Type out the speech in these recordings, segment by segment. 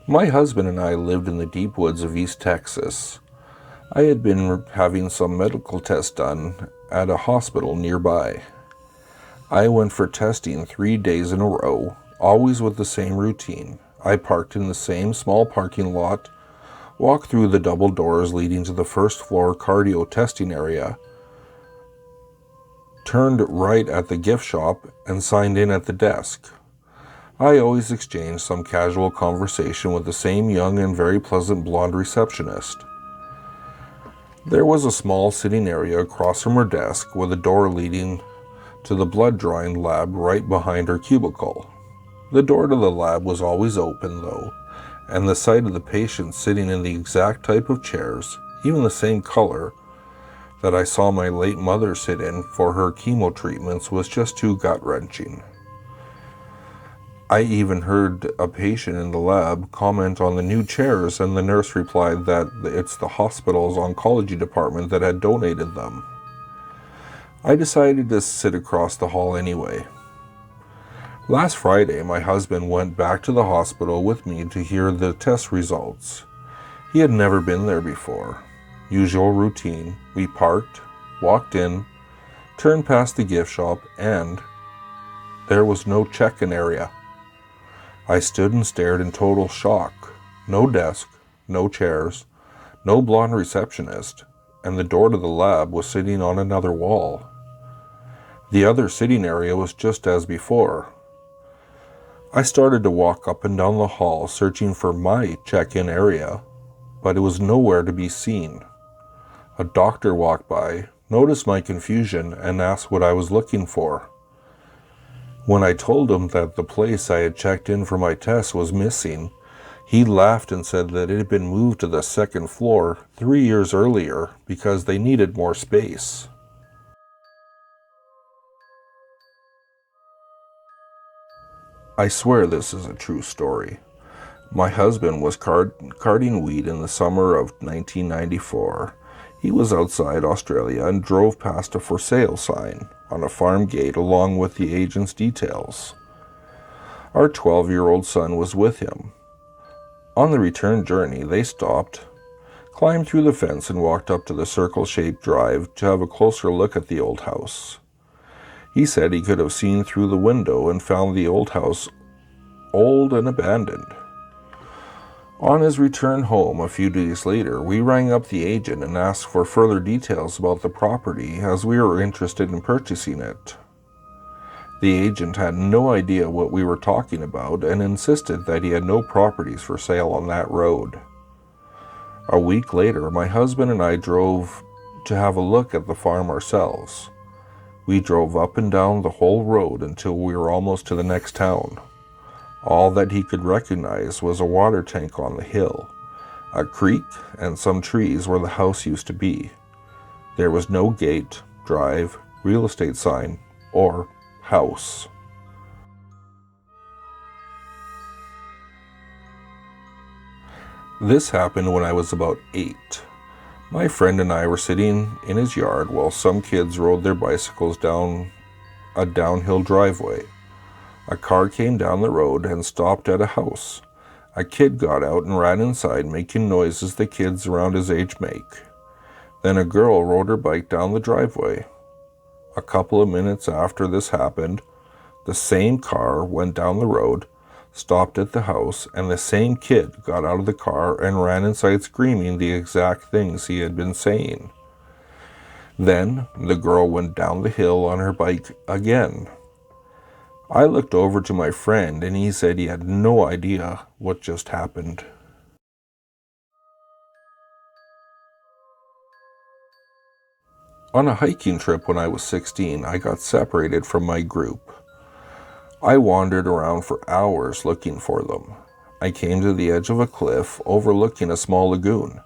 My husband and I lived in the deep woods of East Texas. I had been having some medical tests done at a hospital nearby. I went for testing 3 days in a row, always with the same routine. I parked in the same small parking lot, walked through the double doors leading to the first floor cardio testing area, turned right at the gift shop, and signed in at the desk. I always exchanged some casual conversation with the same young and very pleasant blonde receptionist. There was a small sitting area across from her desk with a door leading to the blood drawing lab right behind her cubicle. The door to the lab was always open, though, and the sight of the patient sitting in the exact type of chairs, even the same color, that I saw my late mother sit in for her chemo treatments was just too gut-wrenching. I even heard a patient in the lab comment on the new chairs, and the nurse replied that it's the hospital's oncology department that had donated them. I decided to sit across the hall anyway. Last Friday, my husband went back to the hospital with me to hear the test results. He had never been there before. Usual routine, we parked, walked in, turned past the gift shop, and there was no check-in area. I stood and stared in total shock. No desk, no chairs, no blonde receptionist, and the door to the lab was sitting on another wall. The other sitting area was just as before. I started to walk up and down the hall searching for my check-in area, but it was nowhere to be seen. A doctor walked by, noticed my confusion, and asked what I was looking for. When I told him that the place I had checked in for my test was missing, he laughed and said that it had been moved to the second floor 3 years earlier because they needed more space. I swear this is a true story. My husband was carting weed in the summer of 1994. He was outside Australia and drove past a for sale sign on a farm gate along with the agent's details. Our 12-year-old son was with him. On the return journey, they stopped, climbed through the fence, and walked up to the circle-shaped drive to have a closer look at the old house. He said he could have seen through the window and found the old house old and abandoned. On his return home a few days later, we rang up the agent and asked for further details about the property as we were interested in purchasing it. The agent had no idea what we were talking about and insisted that he had no properties for sale on that road. A week later, my husband and I drove to have a look at the farm ourselves. We drove up and down the whole road until we were almost to the next town. All that he could recognize was a water tank on the hill, a creek, and some trees where the house used to be. There was no gate, drive, real estate sign, or house. This happened when I was about 8. My friend and I were sitting in his yard while some kids rode their bicycles down a downhill driveway. A car came down the road and stopped at a house. A kid got out and ran inside, making noises the kids around his age make. Then a girl rode her bike down the driveway. A couple of minutes after this happened, the same car went down the road, stopped at the house, and the same kid got out of the car and ran inside screaming the exact things he had been saying. Then the girl went down the hill on her bike again. I looked over to my friend and he said he had no idea what just happened. On a hiking trip when I was 16, I got separated from my group. I wandered around for hours looking for them. I came to the edge of a cliff overlooking a small lagoon.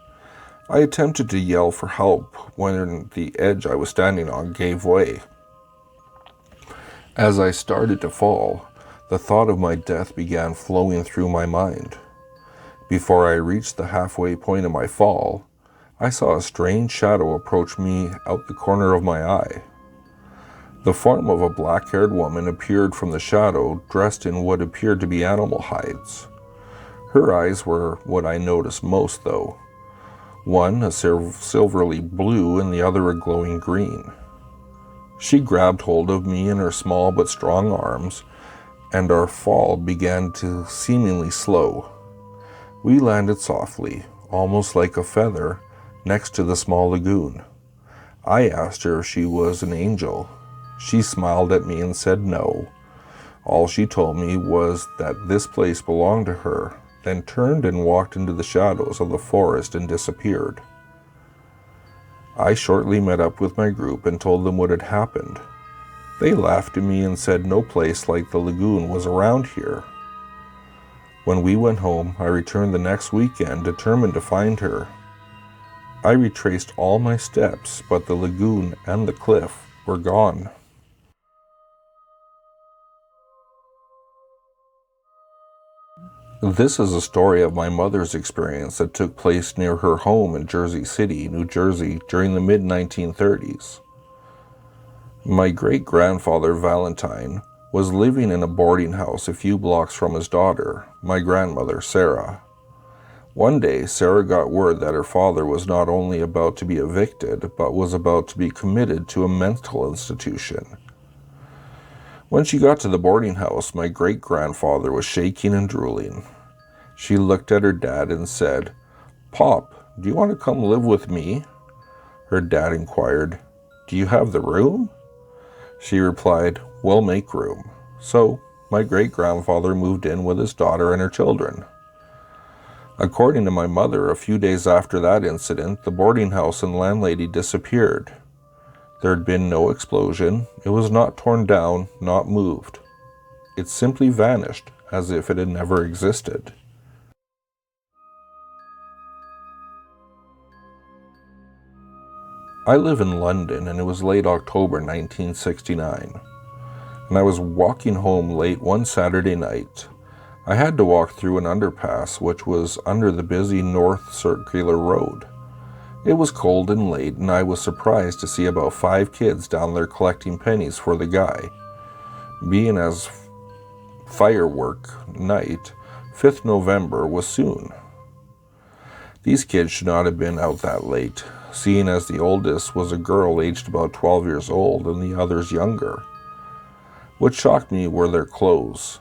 I attempted to yell for help when the edge I was standing on gave way. As I started to fall, the thought of my death began flowing through my mind. Before I reached the halfway point of my fall, I saw a strange shadow approach me out the corner of my eye. The form of a black-haired woman appeared from the shadow, dressed in what appeared to be animal hides. Her eyes were what I noticed most, though. One a silvery blue and the other a glowing green. She grabbed hold of me in her small but strong arms, and our fall began to seemingly slow. We landed softly, almost like a feather, next to the small lagoon. I asked her if she was an angel. She smiled at me and said no. All she told me was that this place belonged to her, then turned and walked into the shadows of the forest and disappeared. I shortly met up with my group and told them what had happened. They laughed at me and said no place like the lagoon was around here. When we went home, I returned the next weekend determined to find her. I retraced all my steps, but the lagoon and the cliff were gone. This is a story of my mother's experience that took place near her home in Jersey City, New Jersey, during the mid-1930s. My great-grandfather Valentine was living in a boarding house a few blocks from his daughter, my grandmother Sarah. One day, Sarah got word that her father was not only about to be evicted, but was about to be committed to a mental institution. When she got to the boarding house, my great-grandfather was shaking and drooling. She looked at her dad and said, "Pop, do you want to come live with me?" Her dad inquired, "Do you have the room?" She replied, "We'll make room." So, my great-grandfather moved in with his daughter and her children. According to my mother, a few days after that incident, the boarding house and landlady disappeared. There had been no explosion. It was not torn down, not moved. It simply vanished, as if it had never existed. I live in London, and it was late October 1969, and I was walking home late one Saturday night. I had to walk through an underpass which was under the busy North Circular Road. It was cold and late, and I was surprised to see about 5 kids down there collecting pennies for the guy. Being as firework night, 5th November was soon. These kids should not have been out that late, seeing as the oldest was a girl aged about 12 years old and the others younger. What shocked me were their clothes.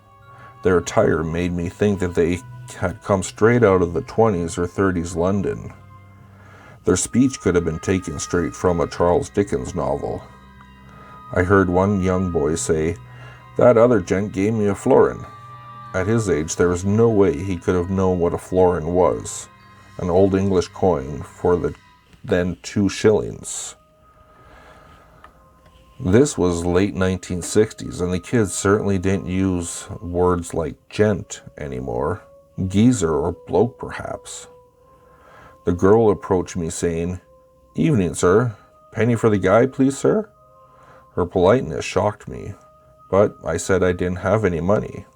Their attire made me think that they had come straight out of the 20s or 30s London. Their speech could have been taken straight from a Charles Dickens novel. I heard one young boy say, "That other gent gave me a florin." At his age, there was no way he could have known what a florin was, an old English coin for the then 2 shillings. This was late 1960s, and the kids certainly didn't use words like gent anymore, geezer or bloke perhaps. The girl approached me saying, "Evening, sir. Penny for the guy, please, sir?" Her politeness shocked me, but I said I didn't have any money.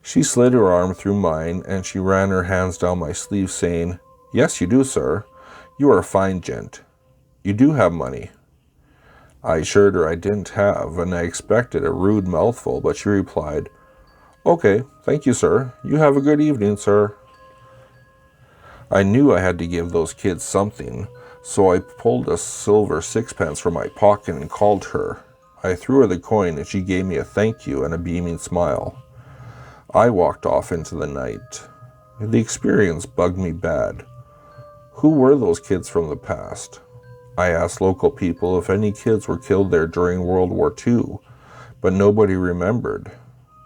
She slid her arm through mine, and she ran her hands down my sleeve saying, "Yes, you do, sir. You are a fine gent. You do have money." I assured her I didn't have, and I expected a rude mouthful, but she replied, "Okay, thank you, sir. You have a good evening, sir." I knew I had to give those kids something, so I pulled a silver 6pence from my pocket and called her. I threw her the coin, and she gave me a thank you and a beaming smile. I walked off into the night. The experience bugged me bad. Who were those kids from the past? I asked local people if any kids were killed there during World War II, but nobody remembered.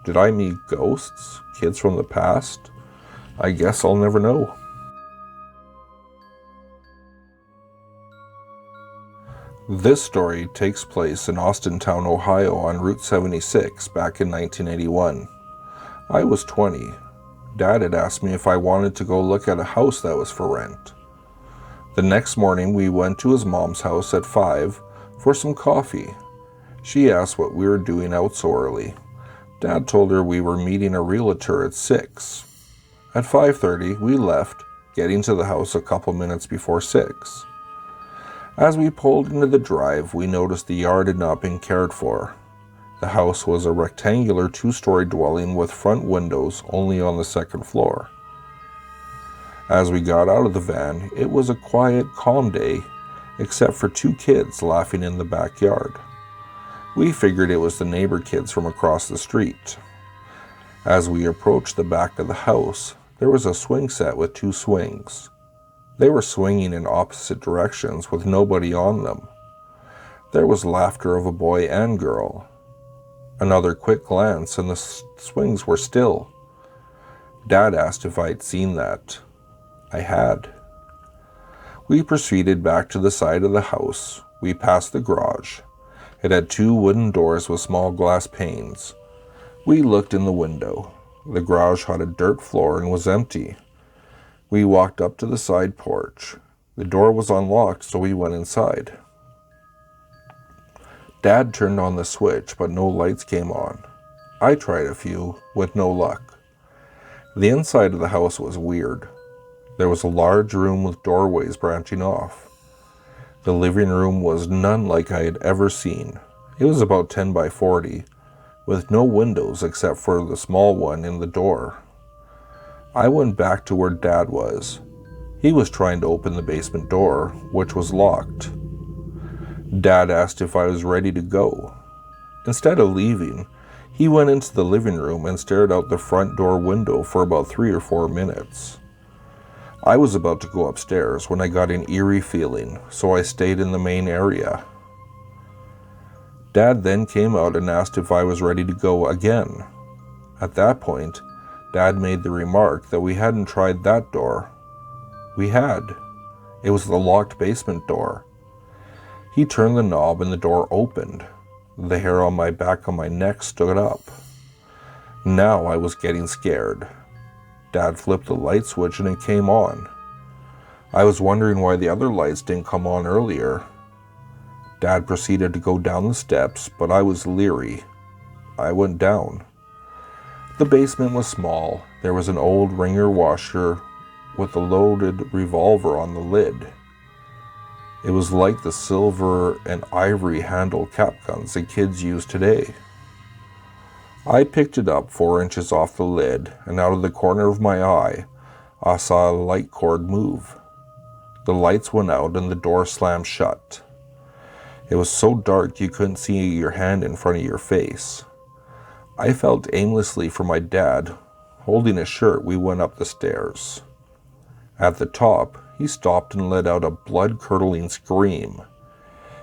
Did I meet ghosts? Kids from the past? I guess I'll never know. This story takes place in Austintown, Ohio on Route 76 back in 1981. I was 20. Dad had asked me if I wanted to go look at a house that was for rent. The next morning we went to his mom's house at 5 for some coffee. She asked what we were doing out so early. Dad told her we were meeting a realtor at 6. At 5:30 we left, getting to the house a couple minutes before 6. As we pulled into the drive, we noticed the yard had not been cared for. The house was a rectangular 2-story dwelling with front windows only on the second floor. As we got out of the van, it was a quiet, calm day, except for 2 kids laughing in the backyard. We figured it was the neighbor kids from across the street. As we approached the back of the house, there was a swing set with 2 swings. They were swinging in opposite directions with nobody on them. There was laughter of a boy and girl. Another quick glance and the swings were still. Dad asked if I'd seen that. I had. We proceeded back to the side of the house. We passed the garage. It had 2 wooden doors with small glass panes. We looked in the window. The garage had a dirt floor and was empty. We walked up to the side porch. The door was unlocked, so we went inside. Dad turned on the switch, but no lights came on. I tried a few, with no luck. The inside of the house was weird. There was a large room with doorways branching off. The living room was none like I had ever seen. It was about 10 by 40, with no windows except for the small one in the door. I went back to where Dad was. He was trying to open the basement door, which was locked. Dad asked if I was ready to go. Instead of leaving, he went into the living room and stared out the front door window for about 3 or 4 minutes. I was about to go upstairs when I got an eerie feeling, so I stayed in the main area. Dad then came out and asked if I was ready to go again. At that point, Dad made the remark that we hadn't tried that door. We had. It was the locked basement door. He turned the knob and the door opened. The hair on my back of my neck stood up. Now I was getting scared. Dad flipped the light switch and it came on. I was wondering why the other lights didn't come on earlier. Dad proceeded to go down the steps, but I was leery. I went down. The basement was small. There was an old wringer washer with a loaded revolver on the lid. It was like the silver and ivory handle cap guns that kids use today. I picked it up 4 inches off the lid, and out of the corner of my eye, I saw a light cord move. The lights went out and the door slammed shut. It was so dark you couldn't see your hand in front of your face. I felt aimlessly for my dad. Holding a shirt, we went up the stairs. At the top, he stopped and let out a blood-curdling scream.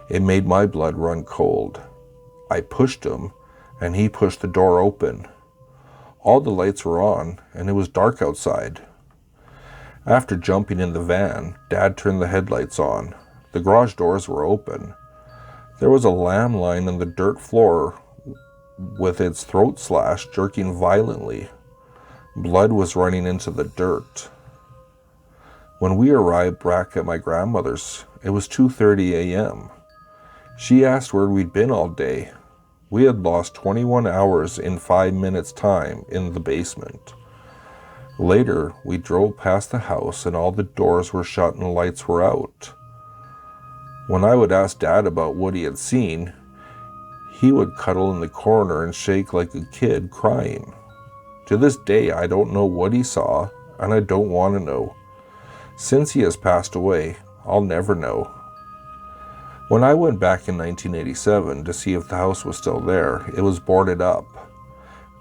It made my blood run cold. I pushed him, and he pushed the door open. All the lights were on, and it was dark outside. After jumping in the van, Dad turned the headlights on. The garage doors were open. There was a lamb lying on the dirt floor with its throat slashed, jerking violently. Blood was running into the dirt. When we arrived back at my grandmother's, it was 2:30 a.m. She asked where we'd been all day. We had lost 21 hours in 5 minutes' time in the basement. Later, we drove past the house and all the doors were shut and lights were out. When I would ask Dad about what he had seen, he would cuddle in the corner and shake like a kid crying. To this day, I don't know what he saw, and I don't want to know. Since he has passed away, I'll never know. When I went back in 1987 to see if the house was still there, it was boarded up.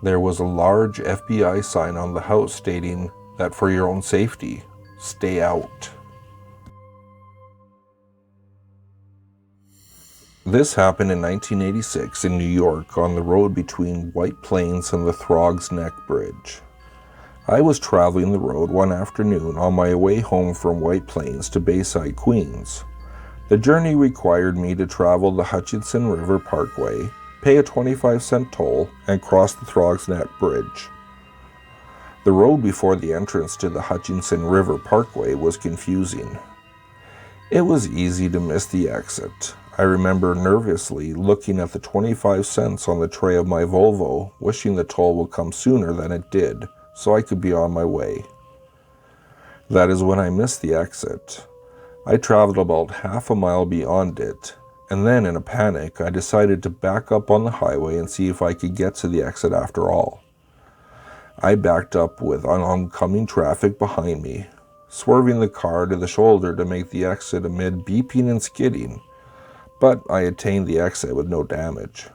There was a large FBI sign on the house stating that for your own safety, stay out. This happened in 1986 in New York on the road between White Plains and the Throgs Neck Bridge. I was traveling the road one afternoon on my way home from White Plains to Bayside, Queens. The journey required me to travel the Hutchinson River Parkway, pay a 25-cent toll, and cross the Throgs Neck Bridge. The road before the entrance to the Hutchinson River Parkway was confusing. It was easy to miss the exit. I remember nervously looking at the 25 cents on the tray of my Volvo, wishing the toll would come sooner than it did, so I could be on my way. That is when I missed the exit. I traveled about half a mile beyond it, and then in a panic, I decided to back up on the highway and see if I could get to the exit after all. I backed up with oncoming traffic behind me. swerving the car to the shoulder to make the exit amid beeping and skidding, but I attained the exit with no damage.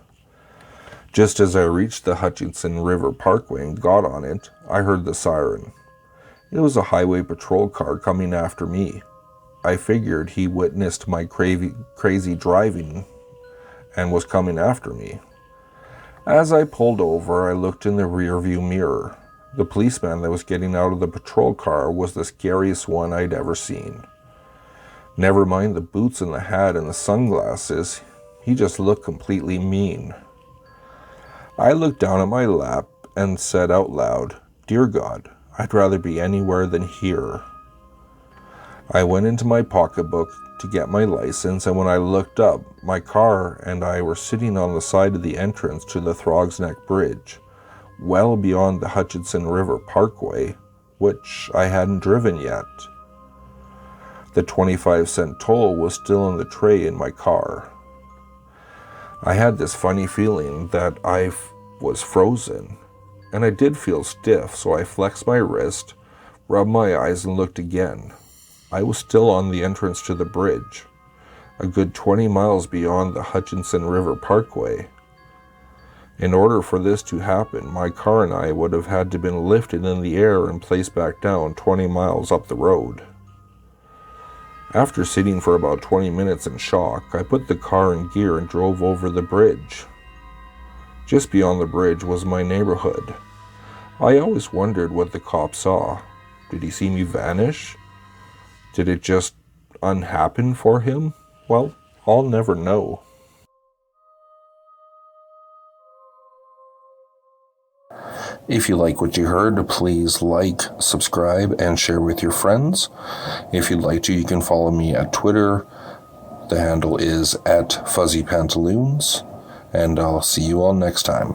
Just as I reached the Hutchinson River Parkway and got on it, I heard the siren. It was a highway patrol car coming after me. I figured he witnessed my crazy driving and was coming after me. As I pulled over, I looked in the rearview mirror. The policeman that was getting out of the patrol car was the scariest one I'd ever seen. Never mind the boots and the hat and the sunglasses, he just looked completely mean. I looked down at my lap and said out loud, "Dear God, I'd rather be anywhere than here." I went into my pocketbook to get my license, and when I looked up, my car and I were sitting on the side of the entrance to the Throgs Neck Bridge, well beyond the Hutchinson River Parkway, which I hadn't driven yet. The 25-cent toll was still in the tray in my car. I had this funny feeling that I was frozen, and I did feel stiff, so I flexed my wrist, rubbed my eyes, and looked again. I was still on the entrance to the bridge, a good 20 miles beyond the Hutchinson River Parkway. In order for this to happen, my car and I would have had to been lifted in the air and placed back down 20 miles up the road. After sitting for about 20 minutes in shock, I put the car in gear and drove over the bridge. Just beyond the bridge was my neighborhood. I always wondered what the cop saw. Did he see me vanish? Did it just unhappen for him? Well, I'll never know. If you like what you heard, please like, subscribe, and share with your friends. If you'd like to, you can follow me at Twitter. The handle is @FuzzyPantaloons, and I'll see you all next time.